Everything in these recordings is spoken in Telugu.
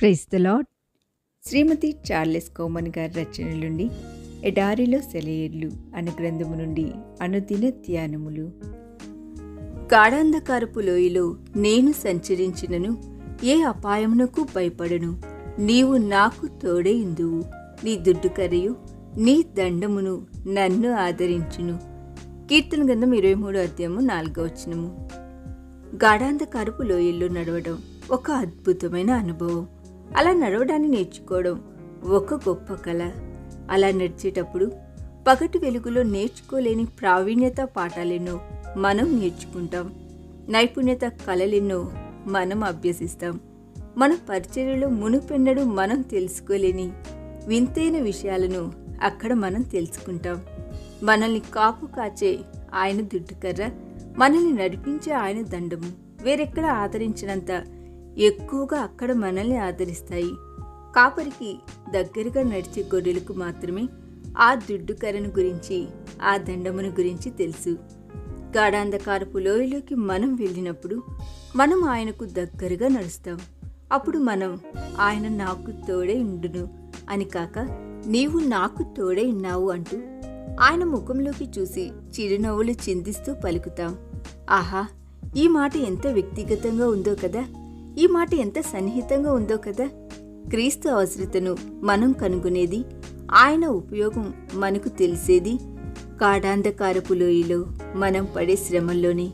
Praise the Lord. శ్రీమతి చార్లెస్ కోమన్ గారి రచన నుండి ఎడారిలో సెలయేర్లు అనే గ్రంథము నుండి అనుదిన ధ్యానములు. గాఢాంధకారపు లోయలో నేను సంచరించినను ఏ అపాయమునకు భయపడను. నీవు నాకు తోడే ఇందువు. నీ దుడ్డుకరియు నీ దండమును నన్ను ఆదరించును. కీర్తన గ్రంథం 23:4. గాఢాంధకారపు లోయల్లో నడవడం ఒక అద్భుతమైన అనుభవం. అలా నడవడాన్ని నేర్చుకోవడం ఒక గొప్ప కళ. అలా నడిచేటప్పుడు పగటి వెలుగులో నేర్చుకోలేని ప్రావీణ్యత పాఠాలెన్నో మనం నేర్చుకుంటాం. నైపుణ్యత కళలెన్నో మనం అభ్యసిస్తాం. మన పరిచర్యలో మునుపెన్నడూ మనం తెలుసుకోలేని వింతైన విషయాలను అక్కడ మనం తెలుసుకుంటాం. మనల్ని కాపు కాచే ఆయన దుడ్డుకర్ర, మనల్ని నడిపించే ఆయన దండము వేరెక్కడ ఆదరించినంత ఎక్కువగా అక్కడ మనల్ని ఆదరిస్తాయి. కాపరికి దగ్గరగా నడిచే గొర్రెలకు మాత్రమే ఆ దుడ్డుకర్రను గురించి, ఆ దండమును గురించి తెలుసు. గాఢాంధకారపు లోయలోకి మనం వెళ్ళినప్పుడు మనం ఆయనకు దగ్గరగా నడుస్తాం. అప్పుడు మనం ఆయన నాకు తోడే ఉండును అని కాక, నీవు నాకు తోడే ఉన్నావు అంటూ ఆయన ముఖంలోకి చూసి చిరునవ్వులు చిందిస్తూ పలుకుతాం. ఆహా, ఈ మాట ఎంత వ్యక్తిగతంగా ఉందో కదా, ఈ మాట ఎంత సన్నిహితంగా ఉందో కదా. క్రీస్తు అవసరతను మనం కనుగొనేది, ఆయన ఉపయోగం మనకు తెలిసేది గాఢాంధకారపు లోయలో మనం పడే శ్రమల్లోనే.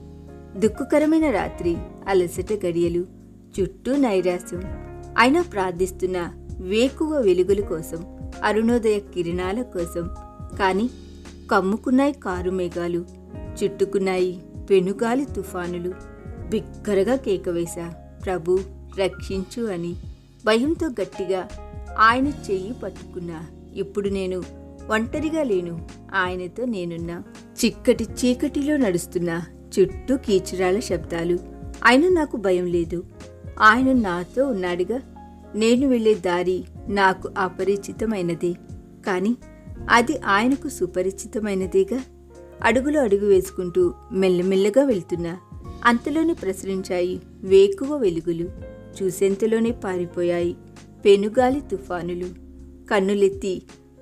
దుఃఖకరమైన రాత్రి, అలసట గడియలు, చుట్టూ నైరాశ్యం, అయినా ప్రార్థిస్తున్న వేకువ వెలుగుల కోసం, అరుణోదయ కిరణాల కోసం. కానీ కమ్ముకున్నాయి కారు మేఘాలు, చుట్టుకున్నాయి పెనుగాలి తుఫానులు. బిగ్గరగా కేకవేశా, ప్రభు రక్షించు అని. భయంతో గట్టిగా ఆయన చెయ్యి పట్టుకున్నా. ఇప్పుడు నేను ఒంటరిగా లేను, ఆయనతో నేనున్నా. చిక్కటి చీకటిలో నడుస్తున్నా, చుట్టూ కీచురాల శబ్దాలు. అయినా నాకు భయం లేదు, ఆయన నాతో ఉన్నాడుగా. నేను వెళ్ళే దారి నాకు అపరిచితమైనదే, కానీ అది ఆయనకు సుపరిచితమైనదేగా. అడుగులో అడుగు వేసుకుంటూ మెల్లమెల్లగా వెళ్తున్నా. అంతలోనే ప్రసరించాయి వేకువ వెలుగులు. చూసేంతలోనే పారిపోయాయి పెనుగాలి తుఫానులు. కన్నులెత్తి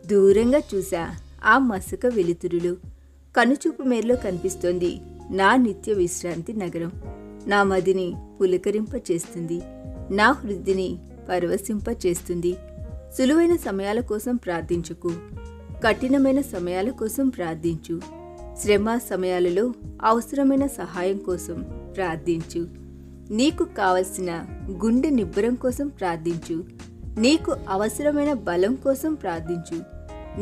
దూరంగా చూసా ఆ మసక వెలుతురులు. కనుచూపు మేరలో కనిపిస్తోంది నా నిత్య విశ్రాంతి నగరం. నా మదిని పులకరింపచేస్తుంది, నా హృదిని పరవశింపచేస్తుంది. సులువైన సమయాల కోసం ప్రార్థించుకు, కఠినమైన సమయాల కోసం ప్రార్థించు. శ్రమ సమయాలలో అవసరమైన సహాయం కోసం ప్రార్థించు. నీకు కావలసిన గుండె నిబ్బరం కోసం ప్రార్థించు. నీకు అవసరమైన బలం కోసం ప్రార్థించు.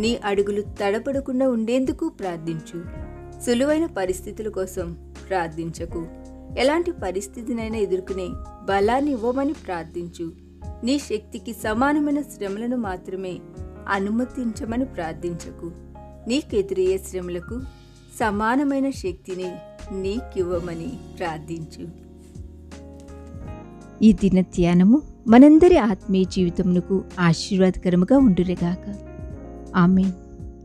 నీ అడుగులు తడపడకుండా ఉండేందుకు ప్రార్థించు. సులువైన పరిస్థితుల కోసం ప్రార్థించకు. ఎలాంటి పరిస్థితినైనా ఎదుర్కొనే బలాన్ని ఇవ్వమని ప్రార్థించు. నీ శక్తికి సమానమైన శ్రమలను మాత్రమే అనుమతించమని ప్రార్థించకు. నీకెదురయ్యే శ్రమలకు సమానమైన శక్తిని నీకివ్వమని ప్రార్థించు. ఈ దిన ధ్యానము మనందరి ఆత్మీయ జీవితమునకు ఆశీర్వాదకరముగా ఉండునుగాక. ఆమేన్.